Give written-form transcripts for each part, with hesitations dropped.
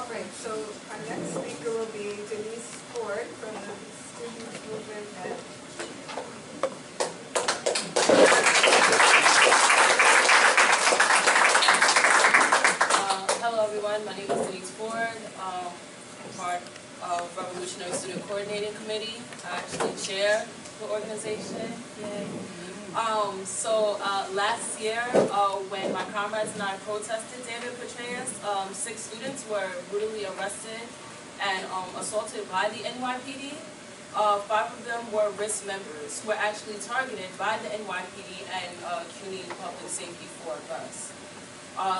Right, so our next speaker will be Denise Forbes from the Student Movement at Hello everyone, my name is Denise Forbes. I'm part of Revolutionary Student Coordinating Committee. I actually chair the organization. Yay. Last year, when my comrades and I protested David Petraeus, 6 students were brutally arrested and assaulted by the NYPD. 5 of them were RISC members who were actually targeted by the NYPD and CUNY Public Safety for us.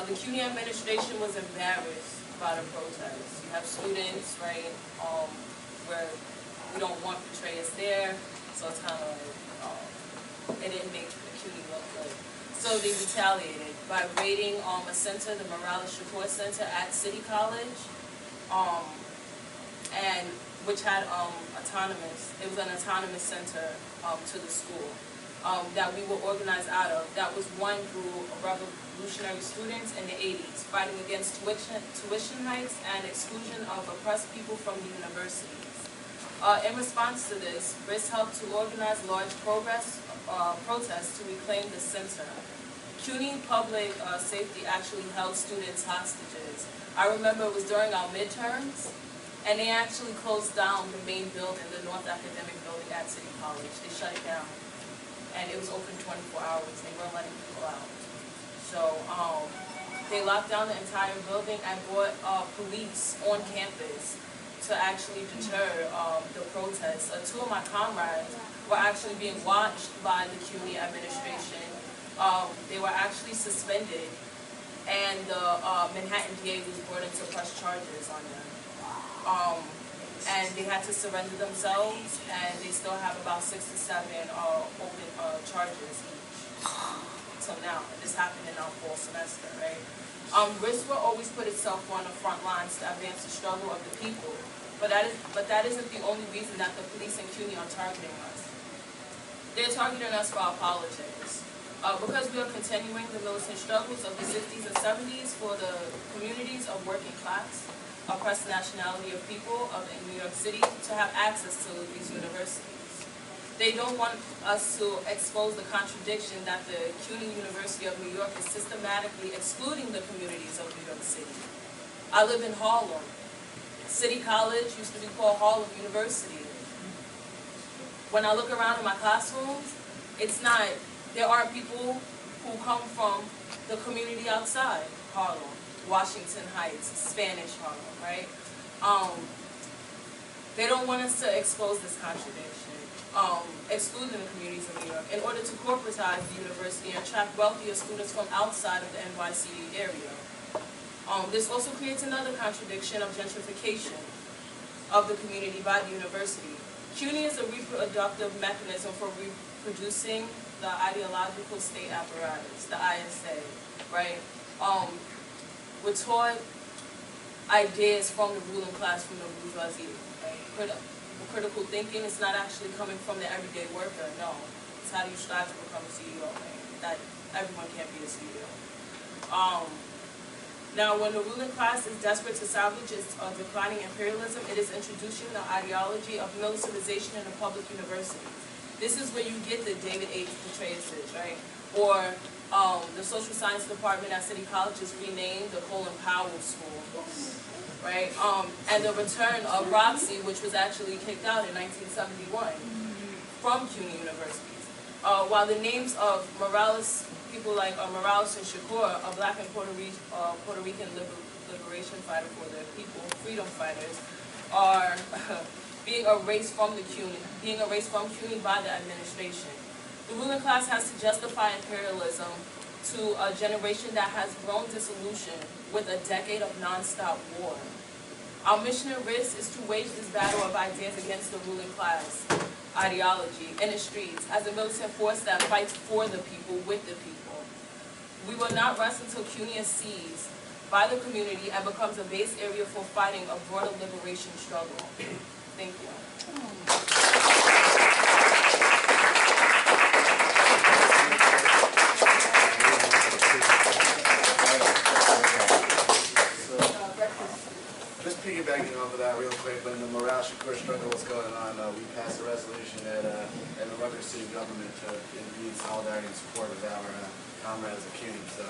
The CUNY administration was embarrassed by the protests. You have students, right, where we don't want Petraeus there, so it's kind of like, it didn't make the CUNY look good. So they retaliated by raiding a center, the Macaulay Honors Center at City College, and which had it was an autonomous center to the school that we were organized out of. That was one group of revolutionary students in the 80s fighting against tuition hikes and exclusion of oppressed people from the universities. In response to this, RISC helped to organize large protests to reclaim the center. CUNY Public Safety actually held students hostages. I remember it was during our midterms, and they actually closed down the main building, the North Academic Building at City College. They shut it down, and it was open 24 hours. They weren't letting people out. So they locked down the entire building and brought police on campus to actually deter the protests. 2 of my comrades were actually being watched by the CUNY administration. They were actually suspended, and the Manhattan DA was brought in to press charges on them. And they had to surrender themselves, and they still have about 6 to 7 open charges each. So now, this happened in our fall semester, right? RISC will always put itself on the front lines to advance the struggle of the people, but that isn't the only reason that the police and CUNY are targeting us. They're targeting us for our politics. Because we are continuing the militant struggles of the 60s and 70s for the communities of working class, oppressed nationality of people in New York City to have access to these universities. They don't want us to expose the contradiction that the CUNY University of New York is systematically excluding the communities of New York City. I live in Harlem. City College used to be called Harlem University. When I look around in my classrooms, there aren't people who come from the community outside Harlem. Washington Heights, Spanish Harlem, right? They don't want us to expose this contradiction, excluding the communities of New York, in order to corporatize the university and attract wealthier students from outside of the NYC area. This also creates another contradiction of gentrification of the community by the university. CUNY is a reproductive mechanism for reproducing the ideological state apparatus, the ISA, right? We're taught ideas from the ruling class, from the bourgeoisie. Right? Critical thinking is not actually coming from the everyday worker, no. It's how do you strive to become a CEO, right? That everyone can't be a CEO. Now, when the ruling class is desperate to salvage its declining imperialism, it is introducing the ideology of militarization in the public universities. This is where you get the David Petraeus, right? Or the social science department at City College is renamed the Colin Powell School, right? And the return of ROTC, which was actually kicked out in 1971 from CUNY universities. While the names of people like Morales and Shakur, a Black and Puerto Rican liberation fighter for their people, freedom fighters, are being erased from CUNY by the administration. The ruling class has to justify imperialism to a generation that has grown disillusioned with a decade of nonstop war. Our mission at RISC is to wage this battle of ideas against the ruling class ideology in the streets as a militant force that fights for the people, with the people. We will not rest until CUNY is seized by the community and becomes a base area for fighting a broader liberation struggle. Thank you. piggybacking off of that real quick, when the morale Shakur struggle was going on, we passed a resolution at the Rutgers City government to indeed solidarity and support of our comrades at CUNY. So,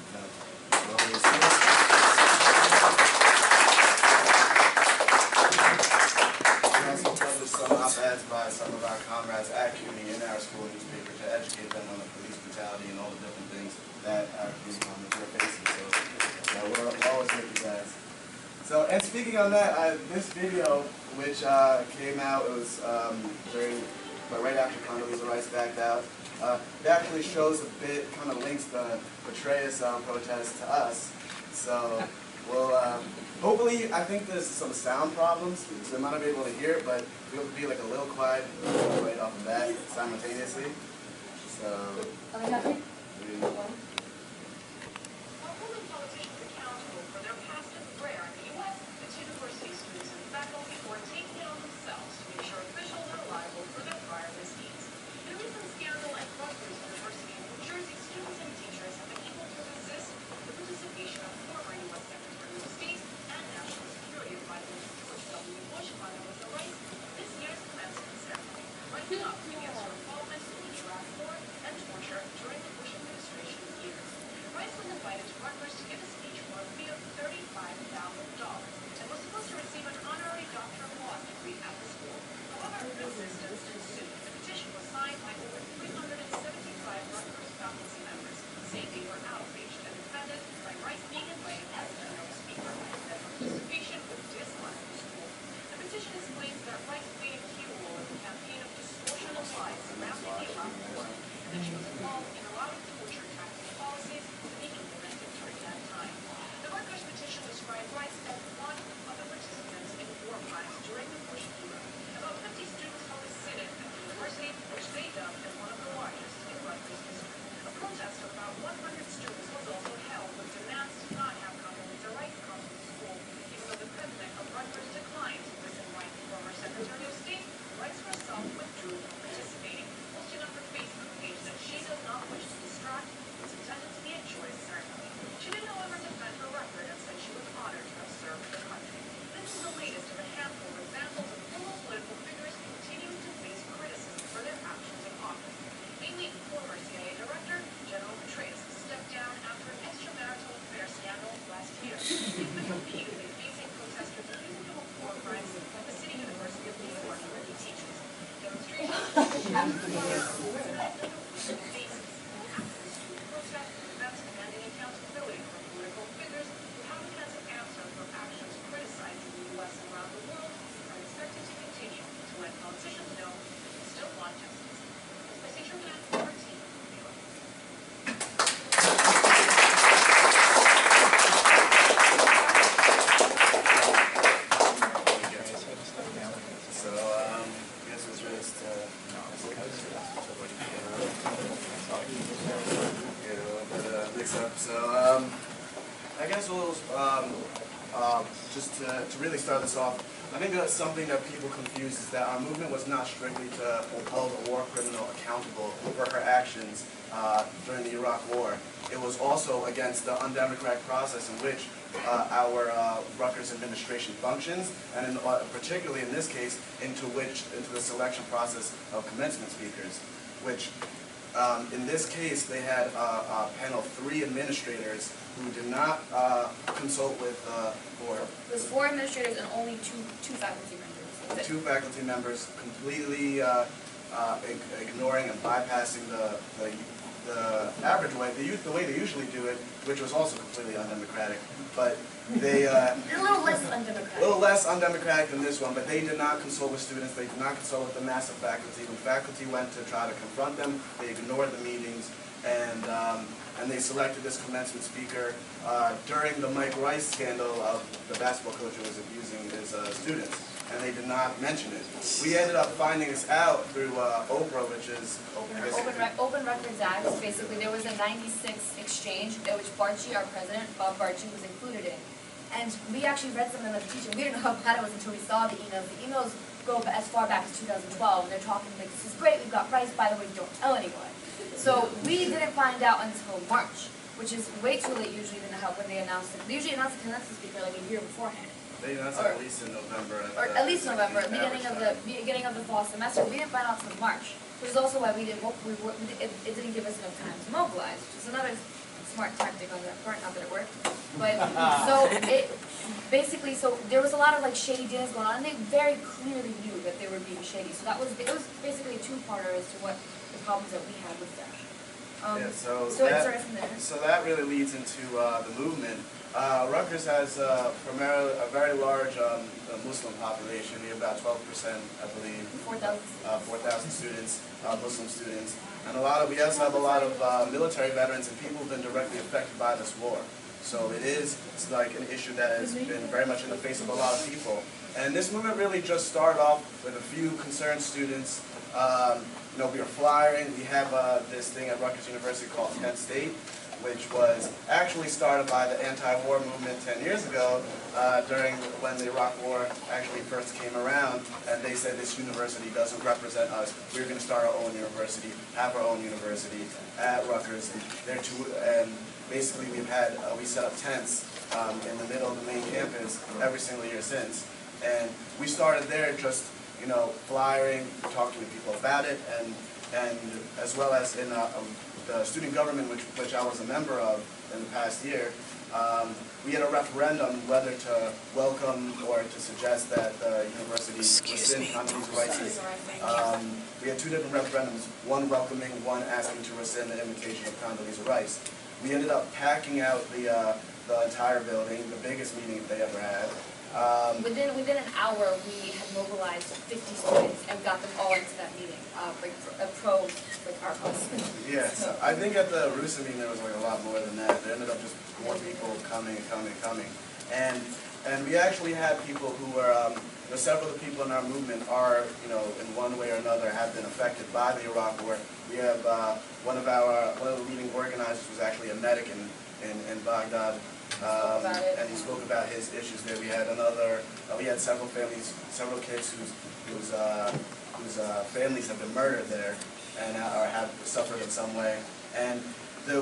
we also published some op-eds by some of our comrades at CUNY in our school newspaper to educate them on the police brutality and all the different things that our police comrades are facing. So we're always with you guys. So, and speaking on that, this video, which came out, it was right after Condoleezza Rice backed out, it actually shows a bit, kind of links the Petraeus protest to us. So, we'll, hopefully, I think there's some sound problems, so they might not be able to hear it, but we'll be like a little quiet right off of that simultaneously. So, former CIA Director General Petraeus stepped down after an extramarital affair scandal last year. He's been repeatedly facing protesters accusing him of war crimes at the City University of New York, where he teaches. Demonstrations demanding accountability from political figures who haven't had to answer for actions criticizing the U.S. and around the world are expected to continue to let politicians know they still want justice. This is Syjil Ashraf, New York. So, I guess it's just mix up. So, I guess we'll just to really start this off. I think that's something that people confuse is that our movement was not strictly to hold a war criminal accountable for her actions during the Iraq War. It was also against the undemocratic process in which our Rutgers administration functions, and particularly in this case, into the selection process of commencement speakers, which in this case they had a panel of 3 administrators who did not consult with It was 4 administrators and only two faculty members. 2 faculty members, completely ignoring and bypassing the average way, the way they usually do it, which was also completely undemocratic. But they a little less undemocratic. A little less undemocratic than this one, but they did not consult with students. They did not consult with the mass of faculty. When faculty went to try to confront them, they ignored the meetings, and they selected this commencement speaker during the Mike Rice scandal of the basketball coach who was abusing his students, and they did not mention it. We ended up finding this out through Oprah, which is Open Records Act. Basically, there was a '96 exchange in which Barchi, our president, Bob Barchi, was included in. And we actually read some of them as a teacher. We didn't know how bad it was until we saw the emails. The emails go as far back as 2012, and they're talking like, this is great, we've got Rice, by the way, don't tell anyone. So we didn't find out until March, which is way too late usually than when they announced it. They usually announce the commencement speaker like a year beforehand. That's at least in November. Or at least November, beginning of the fall semester. We didn't find out until March, which is also why it didn't give us enough time to mobilize, which is another smart tactic on their part, not that it worked. But so there was a lot of like shady deals going on, and they very clearly knew that they were being shady. So it was basically a two-parter as to what the problems that we had with that. So it started from there. So that really leads into the movement. Rutgers has primarily a very large Muslim population. We have about 12%, I believe. 4,000 students, Muslim students, and we also have a lot of military veterans and people who've been directly affected by this war. So it's like an issue that has been very much in the face of a lot of people. And this movement really just started off with a few concerned students. We are flyering. We have this thing at Rutgers University called 10th State, which was actually started by the anti-war movement 10 years ago during when the Iraq War actually first came around, and they said this university doesn't represent us. We're going to start our own university, have our own university at Rutgers. And basically we set up tents in the middle of the main campus every single year since. And we started there just flyering, talking to people about it, and as well as in the student government, which I was a member of in the past year. We had a referendum whether to welcome or to suggest that the university rescind Condoleezza Rice's. We had two different referendums, one welcoming, one asking to rescind the invitation of Condoleezza Rice. We ended up packing out the entire building, the biggest meeting they ever had. Within an hour, we had mobilized 50 students and got them all into that meeting, our cause. Yeah, so I think at the RUSA meeting there was like a lot more than that. There ended up just more people coming. And we actually had people who were, several of the people in our movement are, in one way or another have been affected by the Iraq War. We have one of the leading organizers was actually a medic in Baghdad. And he spoke about his issues there. We had several kids whose families have been murdered there and or have suffered in some way. And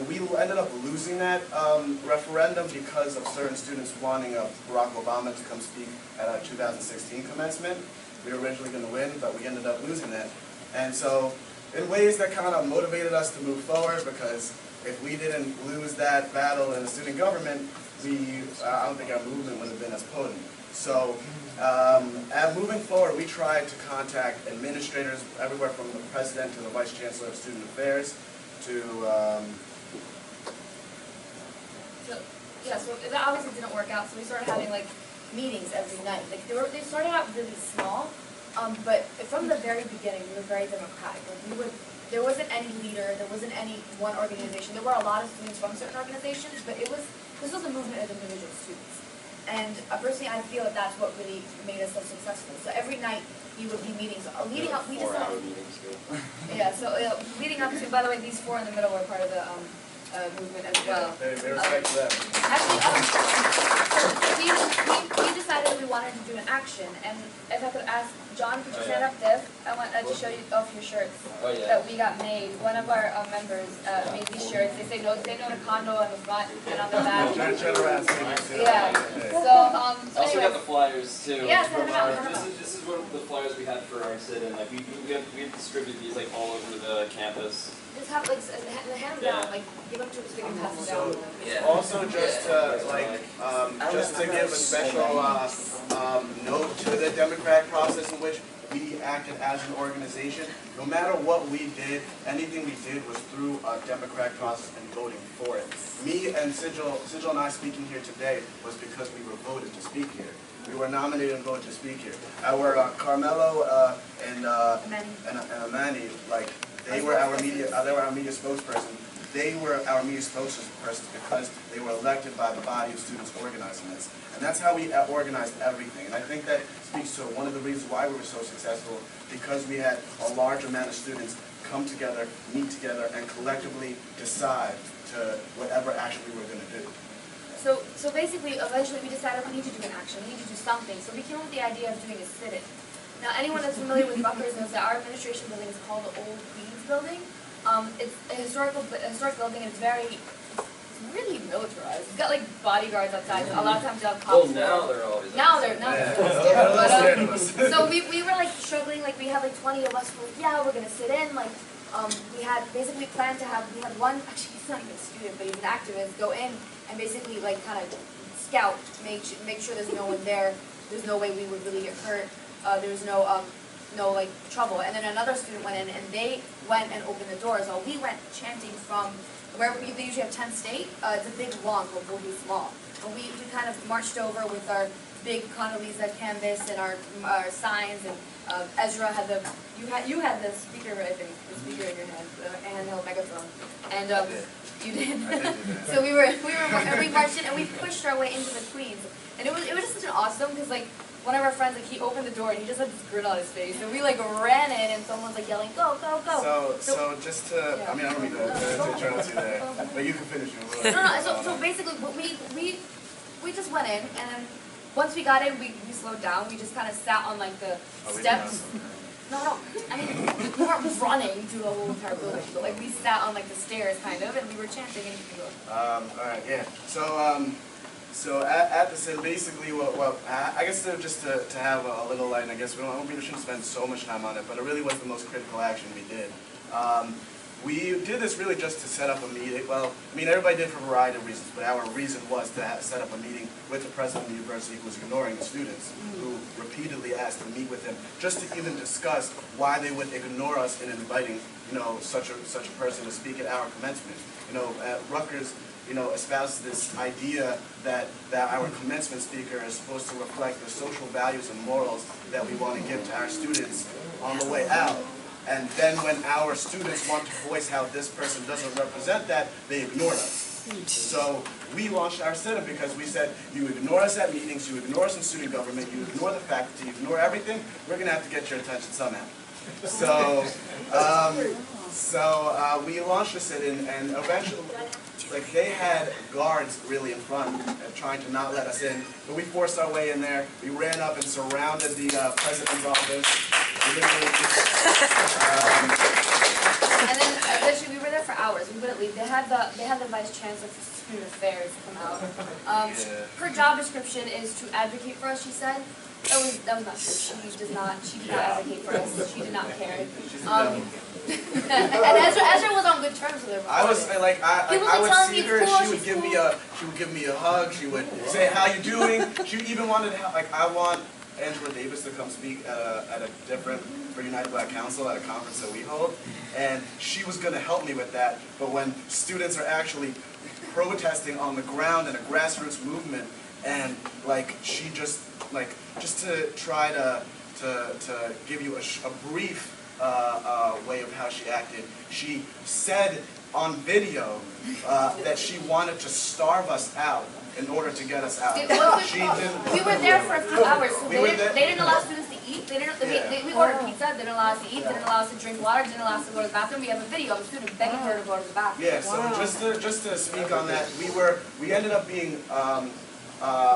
we ended up losing that referendum because of certain students wanting Barack Obama to come speak at our 2016 commencement. We were originally going to win, but we ended up losing that. And so in ways that kind of motivated us to move forward, because if we didn't lose that battle in the student government, I don't think our movement would have been as potent. So moving forward, we tried to contact administrators everywhere from the president to the vice chancellor of student affairs to... So that obviously didn't work out, so we started having meetings every night. They started out really small, but from the very beginning, we were very democratic. There wasn't any leader, there wasn't any one organization. There were a lot of students from certain organizations, but this was a movement of individual students. And personally, I feel that that's what really made us so successful. So every night, we would be meetings. Leading up, we decided... leading up to, by the way, these four in the middle were part of the movement as well. They respect them. Actually, we decided we wanted to do an action, and if I could ask John, could you stand up this? I want to show you off your shirts that we got made. One of our members made these shirts. They say no to condo on the front and on the back. Yeah. So also got the flyers too. Yeah, this is one of the flyers we had for our sit-in. We distributed these all over the campus. Just have the hand down, give them to us, they can pass it down. Also, just to give a special note to the democratic process in which we acted as an organization. No matter what we did, anything we did was through a democratic process and voting for it. Me and Syjil and I speaking here today was because we were voted to speak here. We were nominated and voted to speak here. Our Carmelo and Amani, they were our media spokesperson. They were our media spokespersons because they were elected by the body of students organizing this. And that's how we organized everything. And I think that speaks to one of the reasons why we were so successful, because we had a large amount of students come together, meet together, and collectively decide to whatever action we were going to do. So basically, eventually we decided we need to do an action, we need to do something. So we came up with the idea of doing a sit-in. Now, anyone that's familiar with Rutgers knows that our administration building is called the Old Queens Building. It's a historic building, and it's really militarized. It's got like bodyguards outside. A lot of times they'll have Well, cops. now they're always. Now they're so we were like struggling. Like we had like 20 of us. Were like, yeah, we're gonna sit in. Like we had basically planned to have. We had one. Actually, he's not even a student, but he's an activist. Go in and basically like kind of scout, make sure there's no one there. There's no way we would really get hurt. There was no like trouble. And then another student went in and they went and opened the doors. So we went chanting from where they usually have 10th State. It's a big lawn, but really small. And we kind of marched over with our big Condoleezza canvas and our signs, and Ezra had you had the speaker, I think, the speaker in your hand, the handheld megaphone, and you did. So we marched in and we pushed our way into the Queens, and it was just such an awesome, because like one of our friends, like he opened the door and he just had this grin on his face, and we like ran in and someone was like yelling, go, go, go. So just to, I mean, I don't mean to interrupt you there, but you can finish your No, so basically we just went in, and then once we got in, we slowed down. We just kind of sat on like the steps. No, I mean, we weren't running through the whole entire building, but like we sat on like the stairs kind of, and we were chanting and alright, yeah. So at the Sin, basically, I guess just to have a little light, and I guess we shouldn't spend so much time on it, but it really was the most critical action we did. We did this really just to set up a meeting. Well, I mean, everybody did for a variety of reasons, but our reason was to set up a meeting with the president of the university, who was ignoring the students, who repeatedly asked to meet with him, just to even discuss why they would ignore us in inviting, such a person to speak at our commencement. Rutgers, espouses this idea that our commencement speaker is supposed to reflect the social values and morals that we want to give to our students on the way out. And then when our students want to voice how this person doesn't represent that, they ignore us. So we launched our sit-up because we said, you ignore us at meetings, you ignore us in student government, you ignore the faculty, you ignore everything, we're going to have to get your attention somehow. So we launched the sit-in, and eventually, like, they had guards really in front trying to not let us in, but we forced our way in there. We ran up and surrounded the president's office. And then eventually we were there for hours. We wouldn't leave. They had the vice chancellor for student affairs come out. Her job description is to advocate for us, she said. That was not true. She did not advocate for us. She did not care. And Ezra was on good terms with her. I would see her. She would give me a hug. She would say, "How you doing?" She even wanted help. Like, I want Angela Davis to come speak at a different for United Black Council at a conference that we hold, and she was going to help me with that. But when students are actually protesting on the ground in a grassroots movement, and like she just to try to give you a brief way of how she acted, she said on video that she wanted to starve us out in order to get us out. We were there for a few hours, so they didn't allow students to eat. We ordered pizza, they didn't allow us to eat, they didn't allow us to drink water, didn't allow us to go to the bathroom. We have a video of a student begging her to go to the bathroom. Yeah, so just to speak on that, we ended up being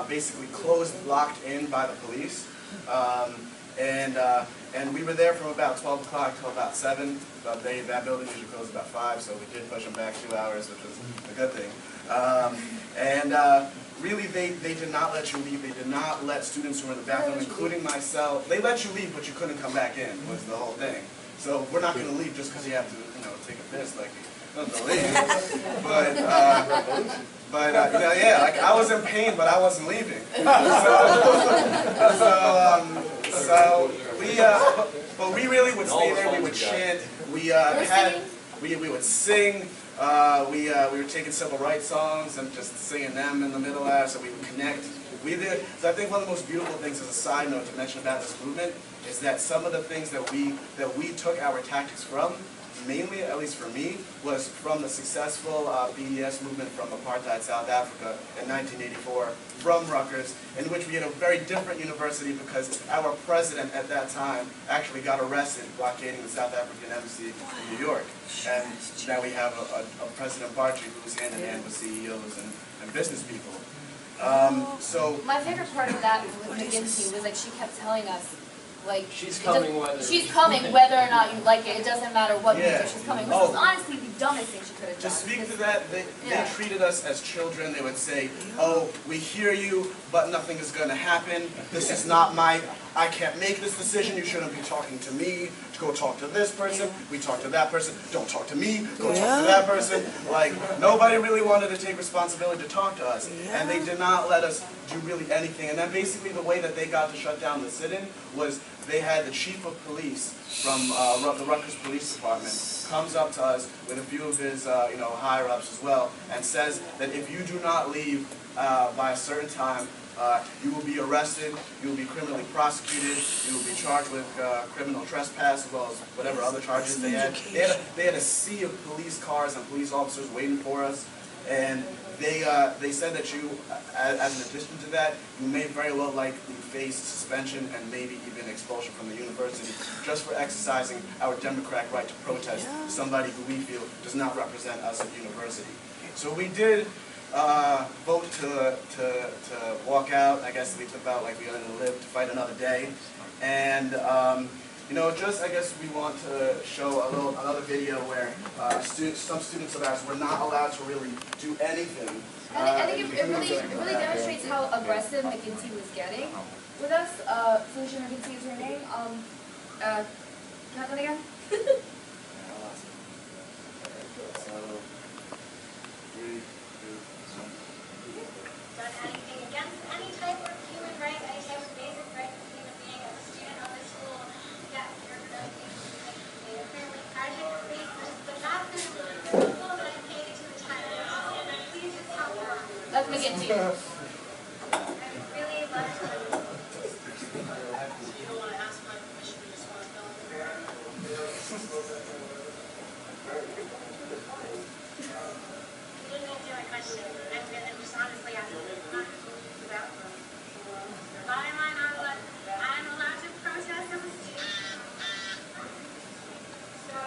basically locked in by the police. And we were there from about 12 o'clock till about 7. That building usually closed about 5, so we did push them back 2 hours, which was a good thing. Really, they did not let you leave. They did not let students who were in the bathroom, including myself. They let you leave, but you couldn't come back in, was the whole thing. So we're not going to leave just because you have to, take a piss, like, don't leave. But like, I was in pain, but I wasn't leaving. But we really would stay there. We would chant. We would sing. We were taking civil rights songs and just singing them in the middle there, so we would connect. So I think one of the most beautiful things, as a side note, to mention about this movement is that some of the things that we took our tactics from, mainly, at least for me, was from the successful BDS movement from apartheid South Africa in 1984, from Rutgers, in which we had a very different university because our president at that time actually got arrested blockading the South African embassy in New York. And now we have a President Baruch who's hand in hand with CEOs and business people. So my favorite part of that with McGinty was like she kept telling us, like, she's coming whether or not you like it. It doesn't matter what music she's coming. Which was honestly the dumbest thing she could have done. To speak to that, they Yeah. treated us as children. They would say, oh, we hear you, but nothing is going to happen. This is not I can't make this decision. You shouldn't be talking to me. Go talk to this person. We talk to that person. Don't talk to me. Go talk to that person. Like, nobody really wanted to take responsibility to talk to us. And they did not let us do really anything. And then basically the way that they got to shut down the sit-in was they had the chief of police from the Rutgers Police Department comes up to us with a few of his higher-ups as well and says that if you do not leave by a certain time, you will be arrested, you will be criminally prosecuted, you will be charged with criminal trespass as well as whatever other charges they had. They had a sea of police cars and police officers waiting for us, and they said that you, as an addition to that, you may very well likely face suspension and maybe even expulsion from the university just for exercising our democratic right to protest somebody who we feel does not represent us at university. So we did vote to walk out. I guess we felt like we were going to live to fight another day. And I guess we want to show another video where some students of ours were not allowed to really do anything. I think it really demonstrates how aggressive McGinty was getting with us. Felicia McGinty is her name. Can I have that again? Done anything against any type of human right, any type of basic right of human being as a student of this school. Yes, you're going to be apparently tragic, but not the school that I'm paid to attend. And please just help me on. That's McGinty. I really love to. You don't want to ask my permission to just want to film. You didn't answer my question. I'm just honestly asking. About why am I not allowed? I'm allowed to protest as a student. So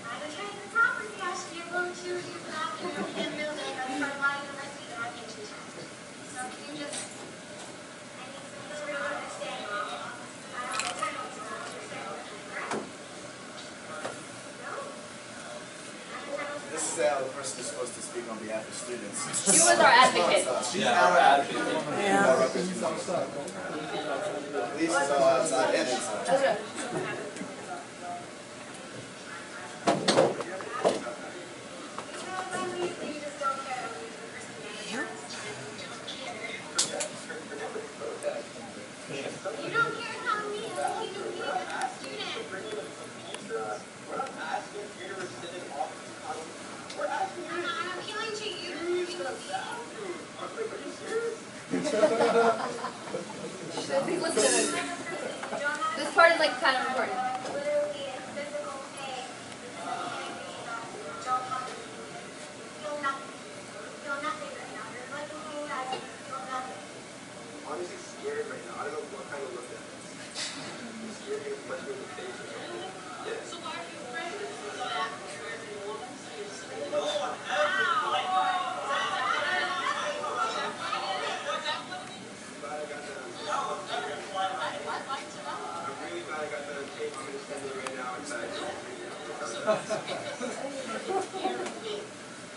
I'm attending the property. I should be able to use the bathroom in the building as part of my university that I pay to attend. So can you just? I need some sort of understanding. I don't understand. No. This is how the person is supposed to speak on behalf of students. She was our advocate. She's our advocate. These is all outside and inside. That's right. You don't care how me as a human being, as a student. I'm appealing to you. Listen to this. This part is like kind of important. Literally, it's physical pain. Don't feel nothing. Feel nothing right now. You're looking at me as you feel nothing. Honestly scared right now. I don't know what kind of look that is. I'm scared to punch me in the face or something. Yeah. So why are you afraid?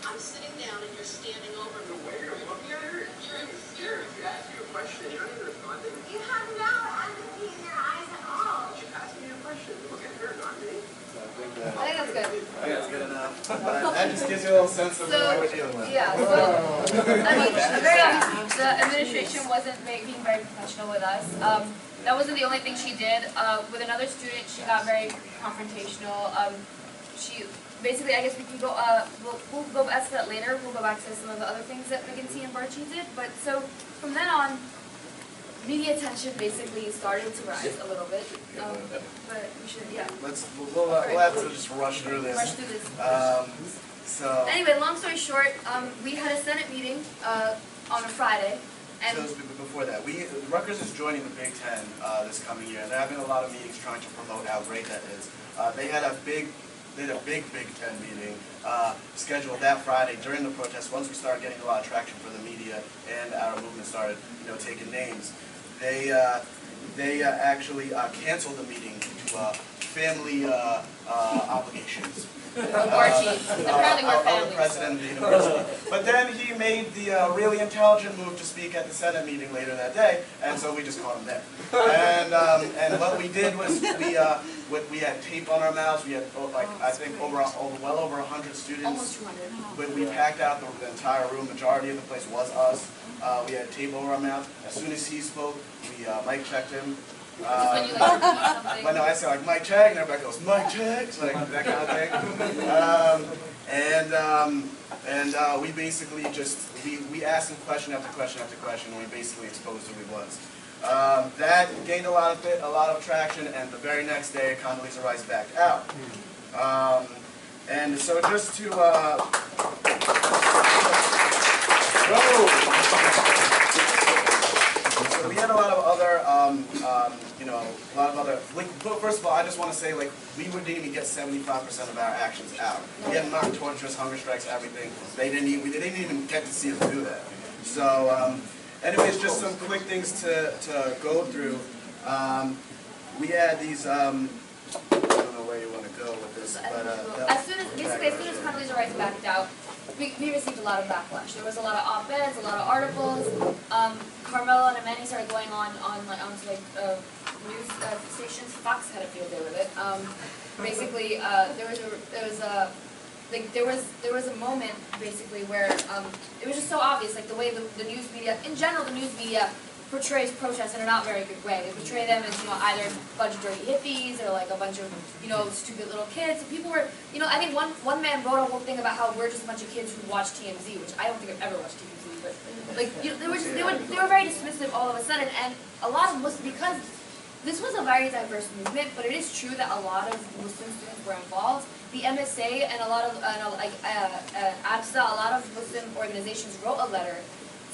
I'm sitting down and you're standing over me. You're scared. If you ask me a question, you're not even responding. You have no empathy in your eyes at all. You ask me a question. Look at her, not me. I think that's good. I think that's good enough. That just gives you a little sense of what we're dealing with. Yeah, so, I mean, the administration wasn't being very professional with us. That wasn't the only thing she did. With another student, she got very confrontational. She basically, I guess we can go, we'll go back to that later. We'll go back to some of the other things that McGinty and Barchi did. But so, from then on, media attention basically started to rise a little bit. But we should, yeah. We'll have to just rush through this. Rush through this. So Anyway, long story short, we had a Senate meeting on a Friday. And so before that, Rutgers is joining the Big Ten this coming year, and they're having a lot of meetings trying to promote how great that is. They had a big Big Ten meeting scheduled that Friday during the protest. Once we started getting a lot of traction for the media and our movement started, taking names, they actually canceled the meeting due to family obligations. Barchi. Apparently we're Our family. president of the university. But then he made the really intelligent move to speak at the Senate meeting later that day, and so we just caught him there. And what we did was we had tape on our mouths. We had I think well over 100 students. Almost 200. But we packed out the entire room. Majority of the place was us. We had tape over our mouth. As soon as he spoke, we mic checked him. Just when you like repeat something. But no, I say like mic check, and everybody goes mic check, so like that kind of thing. We basically just we asked him question after question after question, and we basically exposed who he was. That gained a lot of traction, and the very next day, Condoleezza Rice backed out. And so just to so we had a lot of other, first of all, I just want to say, like, we didn't even get 75% of our actions out. We had mock tortures, hunger strikes, everything. They didn't even get to see us do that. So, anyways, just some quick things to go through. We had these, I don't know where you want to go with this, but as soon as Condoleezza Rice backed out, we received a lot of backlash. There was a lot of op-eds, a lot of articles. Carmelo and Amani started going on news stations. Fox had a field day with it. Basically, there was a moment basically where it was just so obvious, like the way the news media, in general, the news media portrays protests in a not very good way. They portray them as, either a bunch of dirty hippies or like a bunch of, stupid little kids. So people were, I think one man wrote a whole thing about how we're just a bunch of kids who watch TMZ, which I don't think I've ever watched TMZ, but like, they were very dismissive all of a sudden, and a lot of Muslims, because this was a very diverse movement, but it is true that a lot of Muslim students were involved. The MSA and a lot of, ABSA, a lot of Muslim organizations wrote a letter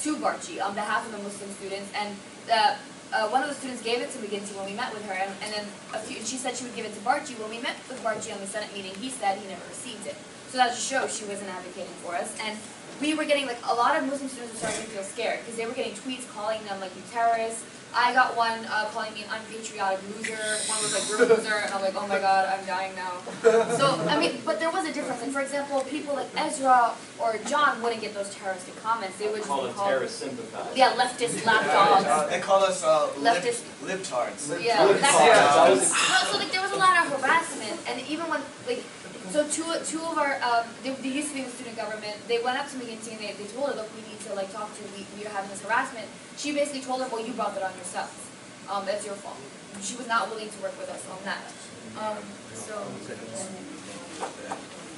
to Barchi on behalf of the Muslim students, and one of the students gave it to McGinty when we met with her, and then she said she would give it to Barchi. When we met with Barchi on the Senate meeting, he said he never received it. So that just shows she wasn't advocating for us, and we were getting, a lot of Muslim students were starting to feel scared, because they were getting tweets calling them, you terrorists. I got one calling me an unpatriotic loser. One was like, you're a loser, and I'm like, oh my god, I'm dying now. So, but there was a difference. Like, for example, people like Ezra or John wouldn't get those terroristic comments. They would just call them terrorist sympathizers. Yeah, leftist lapdogs. They call us leftist libtards. Yeah, so there was a lot of harassment, and even when so two of our they used to be in the student government. They went up to McGinty and they told her, look, we need to talk to you. We are having this harassment. She basically told her, well, you brought that on yourself. That's your fault. She was not willing to work with us on that.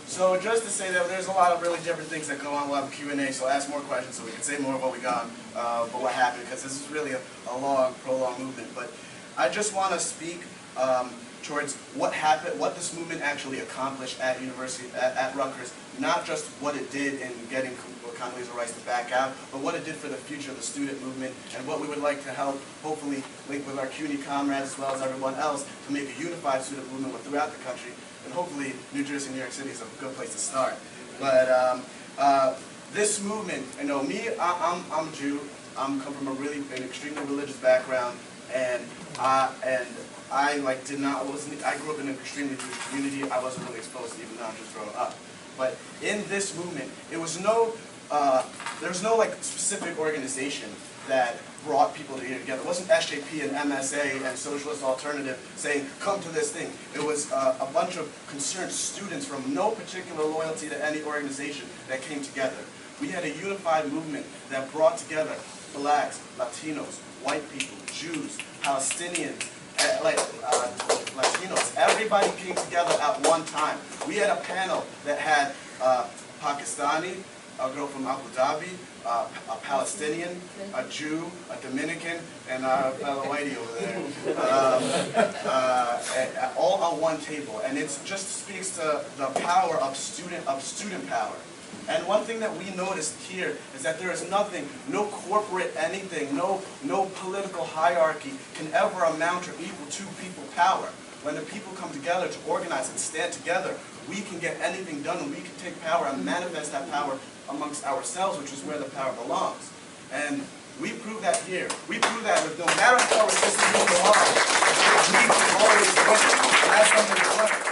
So just to say that there's a lot of really different things that go on. We'll have a Q&A, so ask more questions so we can say more of what we got, but what happened, because this is really a long, prolonged movement. But I just want to speak towards what happened, what this movement actually accomplished at Rutgers, not just what it did in getting Condoleezza Rice to back out, but what it did for the future of the student movement, and what we would like to help, hopefully, link with our CUNY comrades as well as everyone else to make a unified student movement throughout the country, and hopefully New Jersey and New York City is a good place to start. But this movement, I'm a Jew. I'm come from an extremely religious background, and I grew up in an extremely Jewish community. I wasn't really exposed to even though I'm just growing up. But in this movement, there was no specific organization that brought people together. It wasn't SJP and MSA and Socialist Alternative saying, come to this thing. It was a bunch of concerned students from no particular loyalty to any organization that came together. We had a unified movement that brought together blacks, Latinos, white people, Jews, Palestinians, Latinos. Everybody came together at one time. We had a panel that had Pakistani, a girl from Abu Dhabi, a Palestinian, a Jew, a Dominican, and a fellow whitey over there, all on one table. And it just speaks to the power of student power. And one thing that we noticed here is that there is nothing, no corporate anything, no political hierarchy can ever amount or equal to people power. When the people come together to organize and stand together, we can get anything done, and we can take power and manifest that power amongst ourselves, which is where the power belongs. And we prove that here. We prove that with no matter how resistant people are, we can always win. And that's something to learn.